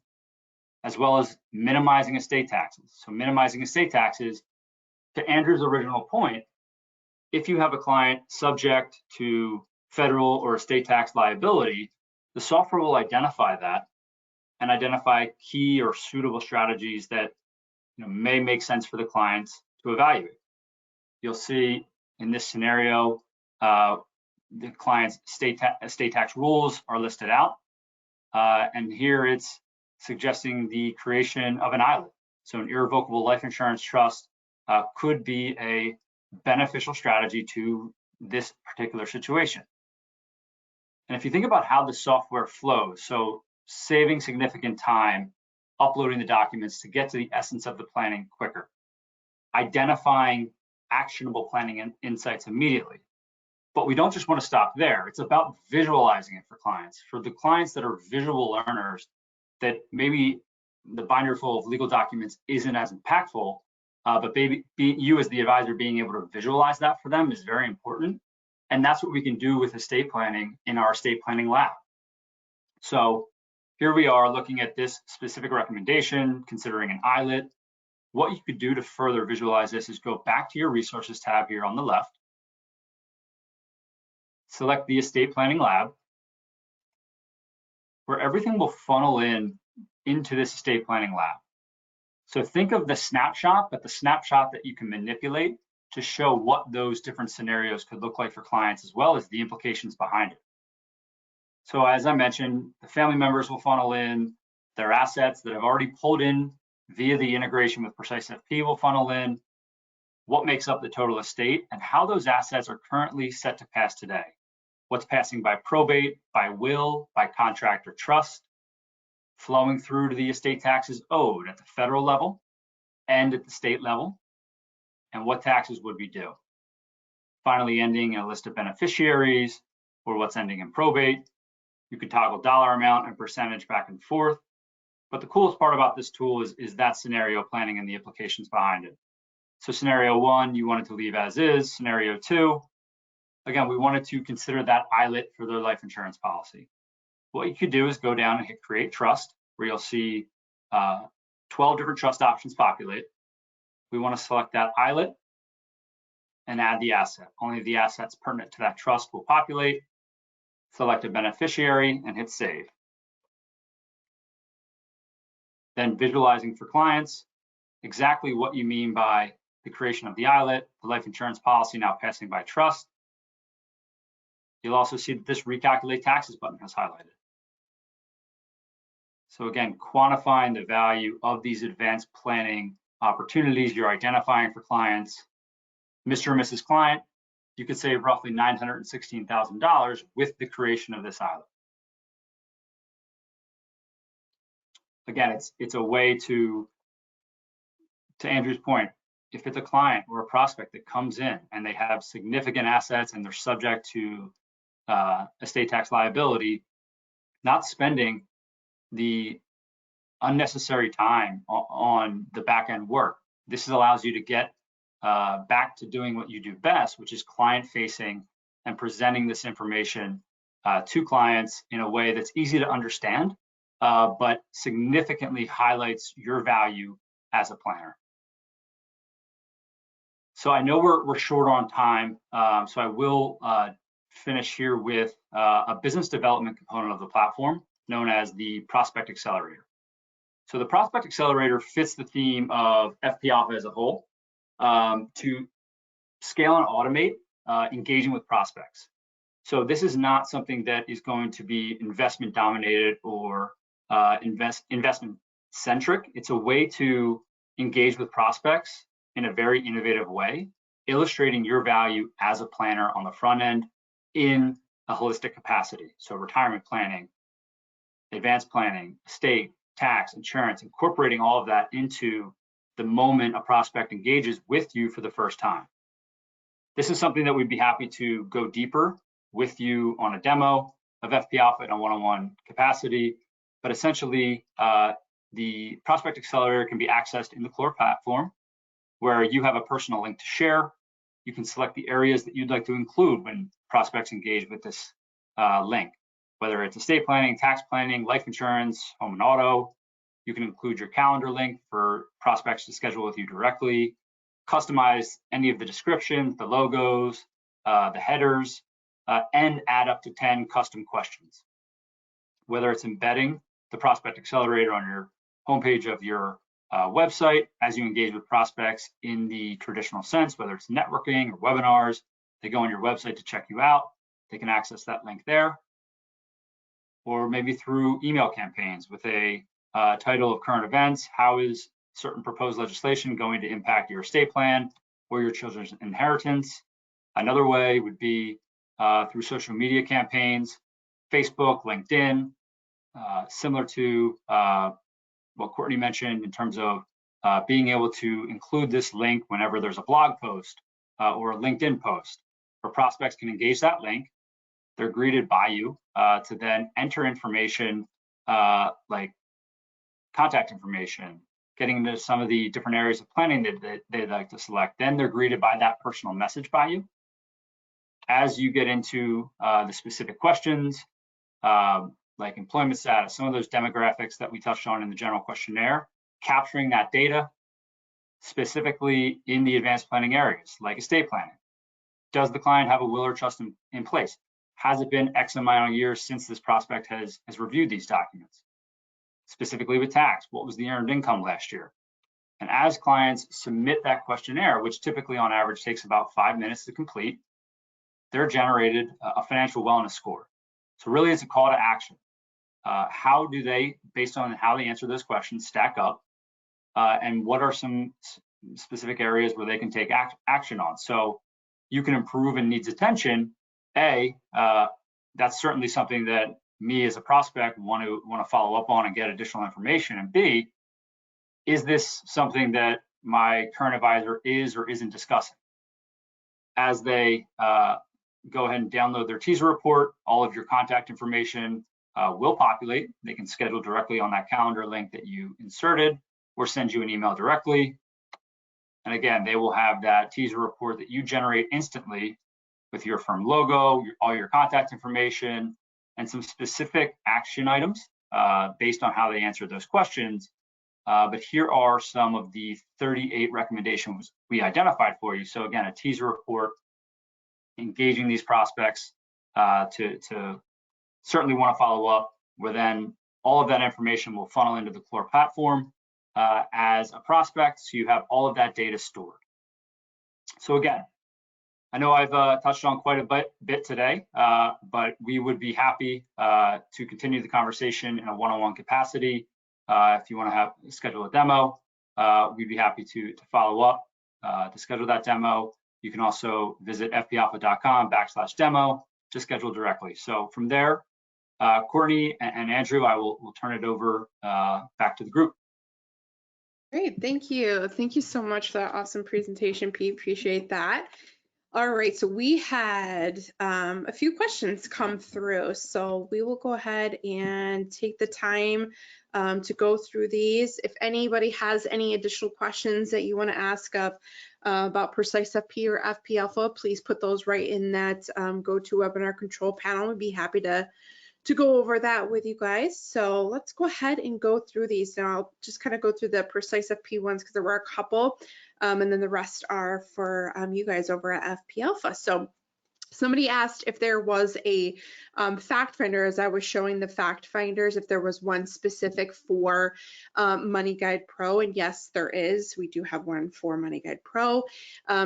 as well as minimizing estate taxes. So minimizing estate taxes, to Andrew's original point, if you have a client subject to federal or estate tax liability, the software will identify that and identify key or suitable strategies that may make sense for the clients to evaluate. You'll see in this scenario, the client's estate tax rules are listed out. And here it's suggesting the creation of an ILIT. So an irrevocable life insurance trust could be a beneficial strategy to this particular situation. And if you think about how the software flows, so saving significant time, uploading the documents to get to the essence of the planning quicker, identifying actionable planning insights immediately. But we don't just want to stop there. It's about visualizing it for clients. For the clients that are visual learners, that maybe the binder full of legal documents isn't as impactful, but you as the advisor being able to visualize that for them is very important. And that's what we can do with estate planning in our estate planning lab. So here we are looking at this specific recommendation, considering an ILIT. What you could do to further visualize this is go back to your resources tab here on the left, select the estate planning lab, where everything will funnel into this estate planning lab. So think of the snapshot, but the snapshot that you can manipulate to show what those different scenarios could look like for clients, as well as the implications behind it. So as I mentioned, the family members will funnel in, their assets that have already pulled in via the integration with PreciseFP will funnel in, what makes up the total estate, and how those assets are currently set to pass today. What's passing by probate, by will, by contract or trust, flowing through to the estate taxes owed at the federal level and at the state level, and what taxes would be due. Finally, ending in a list of beneficiaries or what's ending in probate. You can toggle dollar amount and percentage back and forth. But the coolest part about this tool is that scenario planning and the implications behind it. So scenario 1, you wanted to leave as is. Scenario 2, again, we wanted to consider that ILET for their life insurance policy. What you could do is go down and hit create trust, where you'll see 12 different trust options populate. We want to select that ILET and add the asset. Only the assets pertinent to that trust will populate. Select a beneficiary and hit save. Then visualizing for clients exactly what you mean by the creation of the ILET, the life insurance policy now passing by trust. You'll also see that this recalculate taxes button has highlighted. So again, quantifying the value of these advanced planning opportunities you're identifying for clients. Mr. and Mrs. Client, you could save roughly $916,000 with the creation of this ILET. Again, it's a way to Andrew's point, if it's a client or a prospect that comes in and they have significant assets and they're subject to estate tax liability, not spending the unnecessary time on the back end work. This allows you to get back to doing what you do best, which is client facing and presenting this information to clients in a way that's easy to understand, but significantly highlights your value as a planner. So I know we're short on time, so I will finish here with a business development component of the platform known as the Prospect Accelerator. So the Prospect Accelerator fits the theme of FP Alpha as a whole to scale and automate engaging with prospects. So this is not something that is going to be investment dominated or investment centric. It's a way to engage with prospects in a very innovative way, illustrating your value as a planner on the front end in a holistic capacity. So retirement planning, advanced planning, estate, tax, insurance, incorporating all of that into the moment a prospect engages with you for the first time. This is something that we'd be happy to go deeper with you on a demo of FP Alpha in a one-on-one capacity, but essentially the Prospect Accelerator can be accessed in the Core platform, where you have a personal link to share. You can select the areas that you'd like to include when prospects engage with this link, whether it's estate planning, tax planning, life insurance, home and auto. You can include your calendar link for prospects to schedule with you directly, customize any of the descriptions, the logos, the headers, and add up to 10 custom questions. Whether it's embedding the Prospect Accelerator on your homepage of your website as you engage with prospects in the traditional sense, whether it's networking or webinars, they go on your website to check you out, they can access that link there. Or maybe through email campaigns with a title of current events, how is certain proposed legislation going to impact your estate plan or your children's inheritance? Another way would be through social media campaigns, Facebook, LinkedIn, similar to what Courtney mentioned in terms of being able to include this link whenever there's a blog post or a LinkedIn post, where prospects can engage that link. They're greeted by you to then enter information like contact information, getting into some of the different areas of planning that they'd like to select. Then they're greeted by that personal message by you. As you get into the specific questions, like employment status, some of those demographics that we touched on in the general questionnaire, capturing that data specifically in the advanced planning areas, like estate planning. Does the client have a will or trust in place? Has it been X amount of years since this prospect has reviewed these documents? Specifically with tax, what was the earned income last year? And as clients submit that questionnaire, which typically on average takes about 5 minutes to complete, they're generated a financial wellness score. So really it's a call to action. How do they, based on how they answer those questions, stack up? And what are some specific areas where they can take action on? So you can improve and needs attention. That's certainly something that me as a prospect want to follow up on and get additional information. And B, is this something that my current advisor is or isn't discussing? As they go ahead and download their teaser report, all of your contact information will populate. They can schedule directly on that calendar link that you inserted or send you an email directly. And again, they will have that teaser report that you generate instantly with your firm logo, all your contact information, and some specific action items based on how they answered those questions. But here are some of the 38 recommendations we identified for you. So again, a teaser report, engaging these prospects to certainly want to follow up, where then all of that information will funnel into the Clore platform as a prospect, so you have all of that data stored. So again, I know I've touched on quite a bit today, but we would be happy to continue the conversation in a one-on-one capacity. If you want to schedule a demo, we'd be happy to follow up to schedule that demo. You can also visit fpalpha.com/demo to schedule directly. So from there, Courtney and Andrew, I will turn it over back to the group. Great, thank you. Thank you so much for that awesome presentation, Pete. Appreciate that. All right, so we had a few questions come through, so we will go ahead and take the time to go through these. If anybody has any additional questions that you want to ask about PreciseFP or FP Alpha, please put those right in that GoToWebinar control panel. We'd be happy to go over that with you guys. So let's go ahead and go through these. Now I'll just kind of go through the PreciseFP ones because there were a couple, and then the rest are for you guys over at FP Alpha. So somebody asked if there was a fact finder, as I was showing the fact finders, if there was one specific for Money Guide Pro, and yes, there is. We do have one for Money Guide Pro.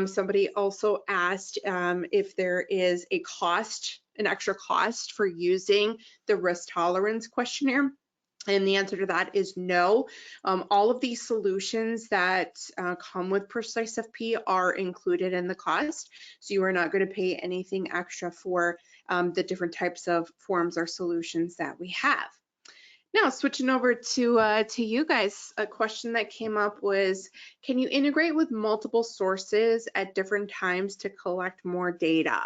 Somebody also asked if there is a cost, an extra cost for using the risk tolerance questionnaire. And the answer to that is no. All of these solutions that come with PreciseFP are included in the cost. So you are not going to pay anything extra for the different types of forms or solutions that we have. Now, switching over to you guys, a question that came up was, can you integrate with multiple sources at different times to collect more data?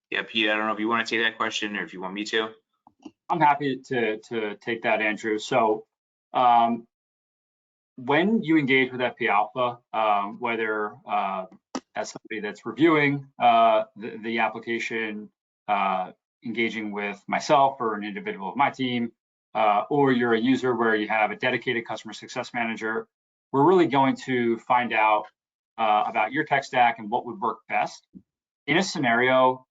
Yeah, Pete, I don't know if you want to take that question or if you want me to. I'm happy to take that, Andrew. So when you engage with FP Alpha, whether as somebody that's reviewing the application, engaging with myself or an individual of my team, or you're a user where you have a dedicated customer success manager, we're really going to find out about your tech stack and what would work best. In a scenario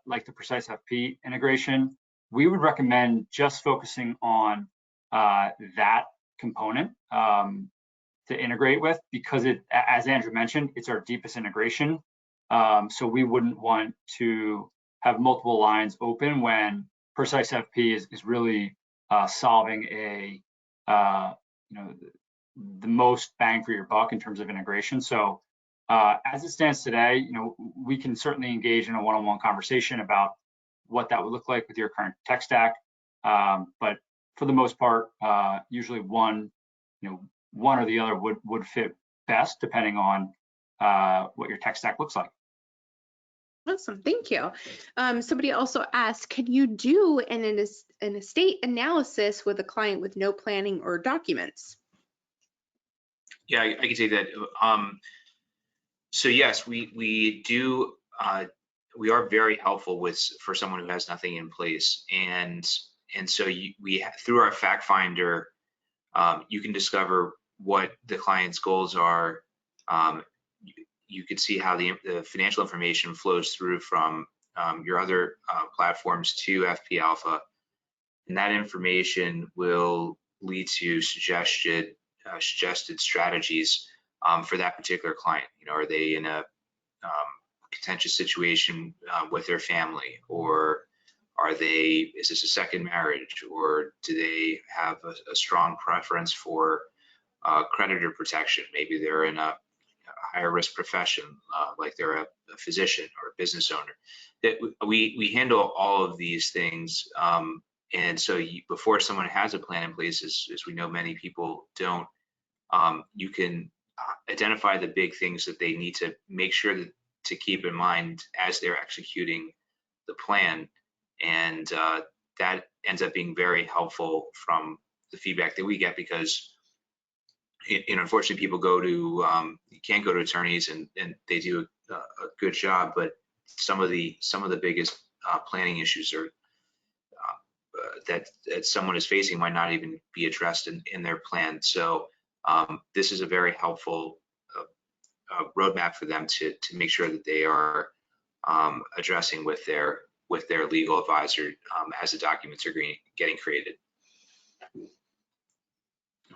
like the PreciseFP integration, we would recommend just focusing on that component to integrate with, because it, as Andrew mentioned, it's our deepest integration. So we wouldn't want to have multiple lines open when PreciseFP is really solving a the most bang for your buck in terms of integration. So as it stands today, we can certainly engage in a one-on-one conversation about what that would look like with your current tech stack. But for the most part, usually one or the other would fit best depending on what your tech stack looks like. Awesome, thank you. Somebody also asked, can you do an estate analysis with a client with no planning or documents? Yeah, I can take that. So yes, we do. We are very helpful for someone who has nothing in place, and so through our fact finder, you can discover what the client's goals are. You can see how the financial information flows through from your other platforms to FP Alpha, and that information will lead to suggested strategies for that particular client. Are they in a contentious situation with their family, or is this a second marriage, or do they have a strong preference for creditor protection? Maybe they're in a higher risk profession, like they're a physician or a business owner. That we handle all of these things, and so before someone has a plan in place, as we know many people don't, you can identify the big things that they need to make sure to keep in mind as they're executing the plan. And that ends up being very helpful from the feedback that we get, because unfortunately people go to you can't go to attorneys, and they do a good job, but some of the biggest planning issues are that someone is facing might not even be addressed in their plan. So this is a very helpful roadmap for them to make sure that they are addressing with their legal advisor as the documents are getting created.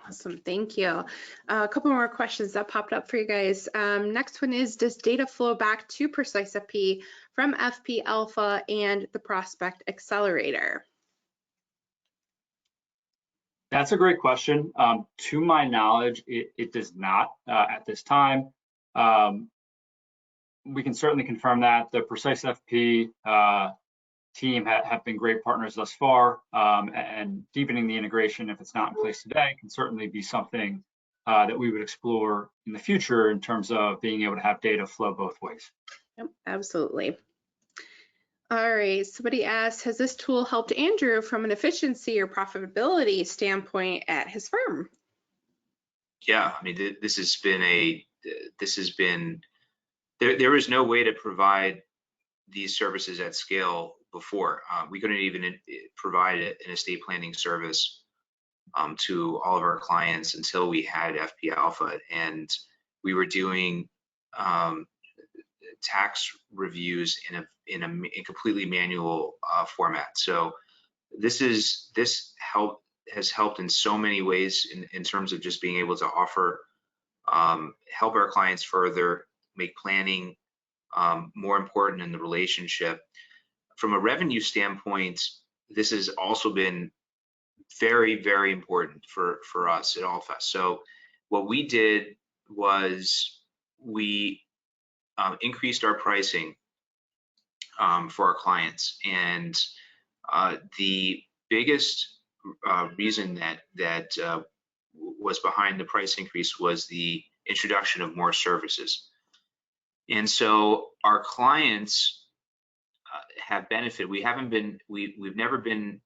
Awesome, thank you. A couple more questions that popped up for you guys. Next one is, does data flow back to PreciseFP from FP Alpha and the Prospect Accelerator? That's a great question. To my knowledge, it does not at this time. We can certainly confirm that. The PreciseFP team have been great partners thus far, and deepening the integration, if it's not in place today, can certainly be something that we would explore in the future in terms of being able to have data flow both ways. Yep, absolutely. All right, somebody asked, has this tool helped Andrew from an efficiency or profitability standpoint at his firm? Yeah, I mean, this has been there is no way to provide these services at scale before. We couldn't even provide an estate planning service to all of our clients until we had FP Alpha, and we were doing tax reviews in a completely manual format. So this has helped in so many ways in terms of just being able to offer help our clients further, make planning more important in the relationship. From a revenue standpoint, this has also been very, very important for us at Alpha. So what we did was we increased our pricing for our clients, and the biggest reason that was behind the price increase was the introduction of more services. And so our clients have benefited. We've never been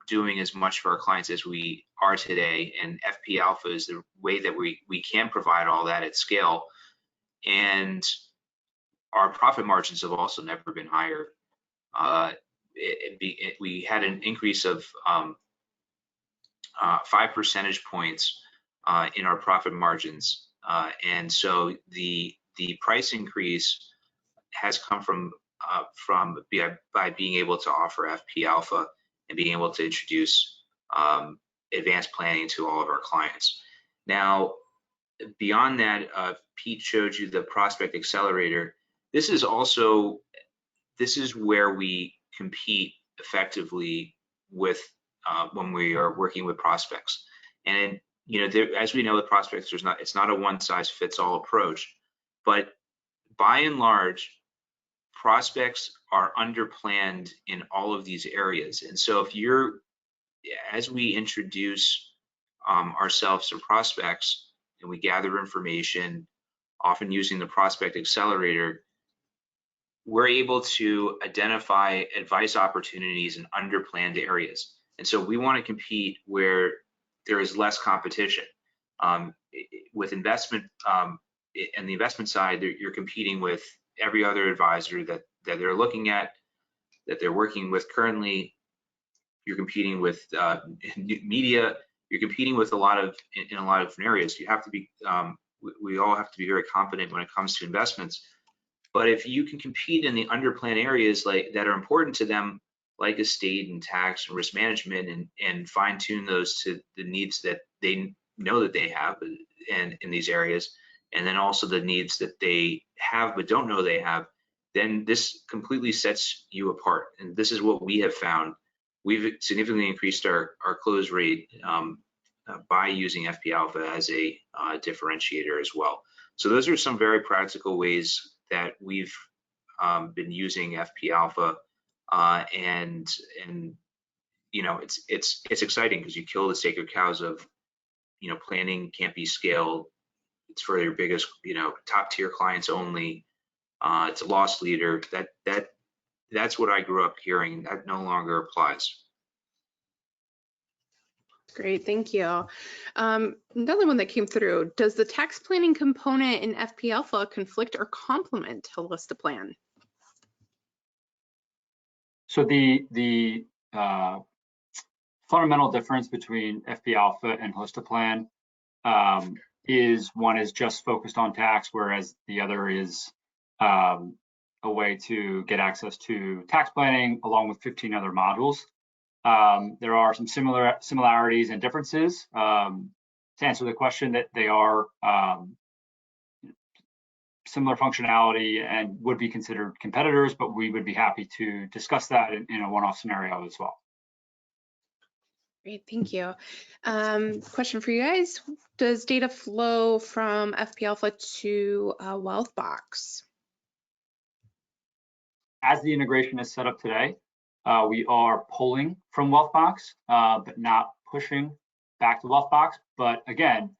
doing as much for our clients as we are today, and FP Alpha is the way that we can provide all that at scale. And our profit margins have also never been higher. We had an increase of 5 percentage points in our profit margins, and so the price increase has come from by being able to offer FP Alpha and being able to introduce advanced planning to all of our clients. Now, beyond that, Pete showed you the Prospect Accelerator. This is where we compete effectively with when we are working with prospects. And as we know with prospects, it's not a one-size-fits-all approach, but by and large, prospects are underplanned in all of these areas. And so as we introduce ourselves to prospects and we gather information, often using the Prospect Accelerator, we're able to identify advice opportunities in underplanned areas. And so we want to compete where there is less competition. With investment, and the investment side, you're competing with every other advisor that they're looking at, that they're working with currently. You're competing with media. You're competing with in a lot of different areas. You have to be. We all have to be very confident when it comes to investments. But if you can compete in the underplanned areas that are important to them, like estate and tax and risk management, and fine tune those to the needs that they know that they have, and in these areas, and then also the needs that they have but don't know they have, then this completely sets you apart. And this is what we have found. We've significantly increased our close rate by using FP Alpha as a differentiator as well. So those are some very practical ways that we've been using FP Alpha, and it's exciting because you kill the sacred cows of planning can't be scaled it's for your biggest, top tier clients only. It's a loss leader. That's what I grew up hearing. That no longer applies. Great, thank you. Another one that came through, does the tax planning component in FP Alpha conflict or complement Holistiplan? So the fundamental difference between FP Alpha and Holistiplan is one is just focused on tax, whereas the other is a way to get access to tax planning along with 15 other modules. There are some similarities and differences. To answer the question, that they are similar functionality and would be considered competitors, but we would be happy to discuss that in a one-off scenario as well. Great, thank you. Question for you guys. Does data flow from FP Alpha to WealthBox? As the integration is set up today, we are pulling from WealthBox, but not pushing back to WealthBox. But again,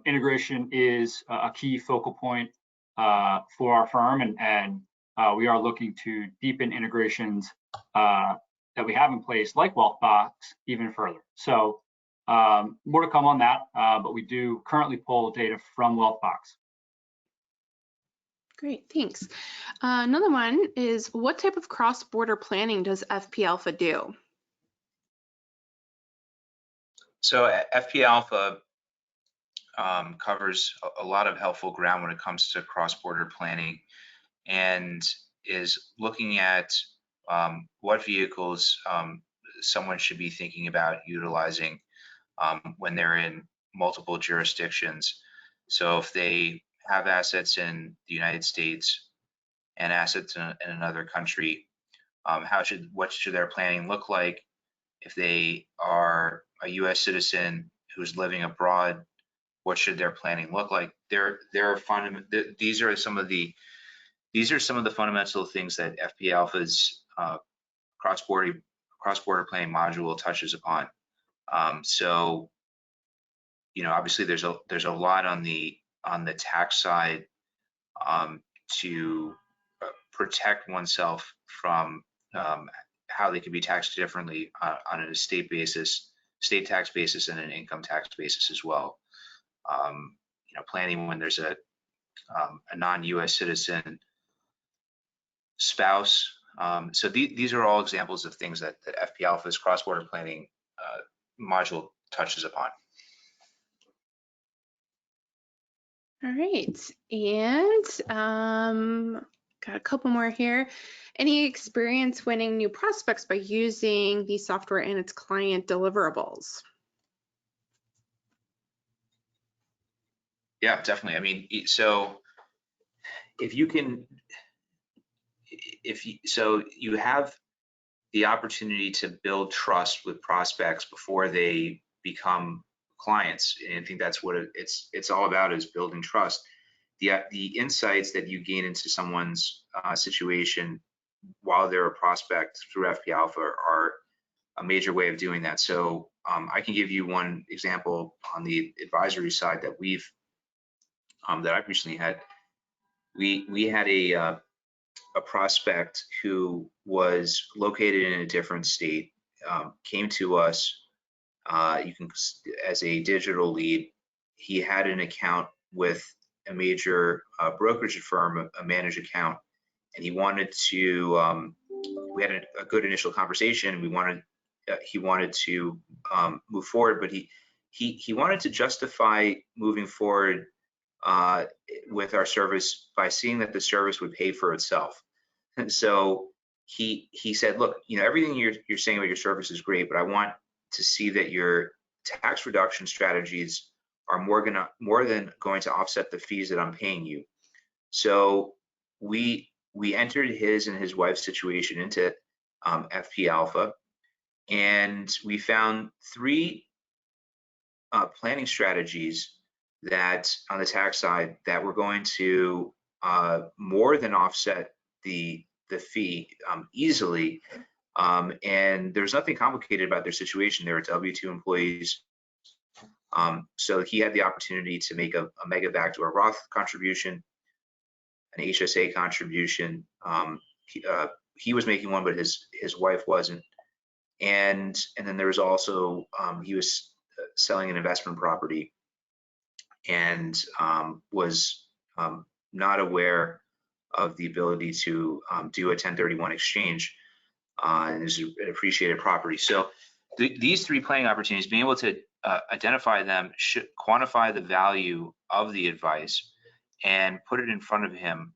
integration is a key focal point for our firm, and we are looking to deepen integrations that we have in place, like WealthBox, even further. So more to come on that, but we do currently pull data from WealthBox. Great, thanks. Another one is, what type of cross-border planning does FP Alpha do? So FP Alpha covers a lot of helpful ground when it comes to cross-border planning, and is looking at what vehicles someone should be thinking about utilizing when they're in multiple jurisdictions. So if they have assets in the United States and assets in another country, what should their planning look like? If they are a U.S. citizen who's living abroad, what should their planning look like? These are some of the fundamental things that FP Alpha's cross-border planning module touches upon. So, obviously there's a lot on the tax side to protect oneself from how they can be taxed differently on a state tax basis, and an income tax basis as well. Planning when there's a non-U.S. citizen spouse. So these are all examples of things that FP Alpha's cross-border planning module touches upon. All right, and got a couple more here. Any experience winning new prospects by using the software and its client deliverables? Yeah, definitely. I mean, so you have the opportunity to build trust with prospects before they become clients, and I think that's what it's all about, is building trust. The insights that you gain into someone's situation while they're a prospect through FP Alpha are a major way of doing that. So I can give you one example on the advisory side that that I've recently had. We had a prospect who was located in a different state, came to us as a digital lead. He had an account with a major brokerage firm, a managed account, and he wanted to. We had a good initial conversation. He wanted to move forward, but he wanted to justify moving forward with our service by seeing that the service would pay for itself. And so he said, look, everything you're saying about your service is great, but I want to see that your tax reduction strategies are more than going to offset the fees that I'm paying you. So we entered his and his wife's situation into FP Alpha, and we found 3 planning strategies that on the tax side that were going to more than offset the fee easily, and there's nothing complicated about their situation. They were W-2 employees. So he had the opportunity to make a mega backdoor Roth contribution, an HSA contribution. He was making one, but his wife wasn't. And then there was also, he was selling an investment property and was not aware of the ability to do a 1031 exchange and is an appreciated property. So these three planning opportunities, being able to identify them, quantify the value of the advice and put it in front of him,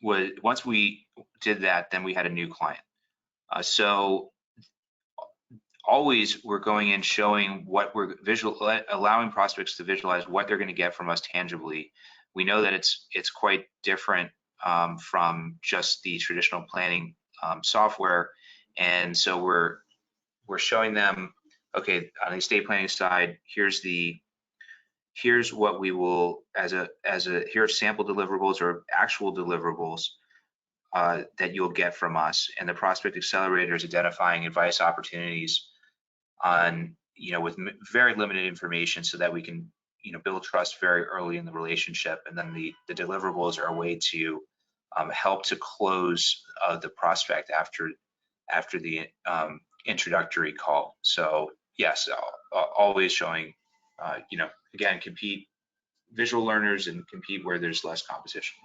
was, once we did that, then we had a new client. So always we're going in showing what we're allowing prospects to visualize what they're going to get from us tangibly. We know that it's quite different from just the traditional planning software, and so we're showing them, okay, on the estate planning side, here's what we will here's sample deliverables or actual deliverables that you'll get from us, and the prospect accelerator is identifying advice opportunities on, with very limited information so that we can, build trust very early in the relationship. And then the deliverables are a way to help to close the prospect after the introductory call. So yes, always showing, again, compete visual learners and compete where there's less competition.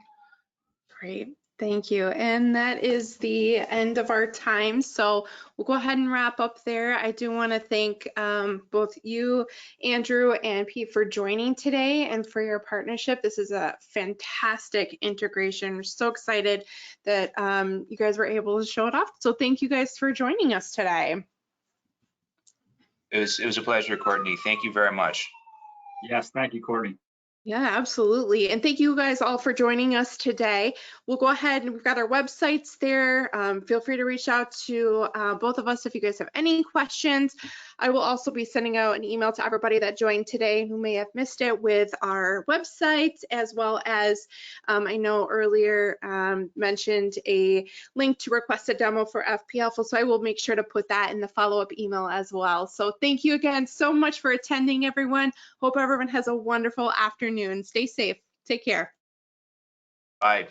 Great. Thank you. And that is the end of our time. So we'll go ahead and wrap up there. I do want to thank both you, Andrew, and Pete for joining today and for your partnership. This is a fantastic integration. We're so excited that you guys were able to show it off. So thank you guys for joining us today. It was a pleasure, Courtney. Thank you very much. Yes, thank you, Courtney. Yeah, absolutely. And thank you guys all for joining us today. We'll go ahead and we've got our websites there. Feel free to reach out to both of us if you guys have any questions. I will also be sending out an email to everybody that joined today who may have missed it with our websites, as well as I know earlier mentioned a link to request a demo for FP Alpha. So I will make sure to put that in the follow-up email as well. So thank you again so much for attending, everyone. Hope everyone has a wonderful afternoon. Stay safe. Take care. Bye.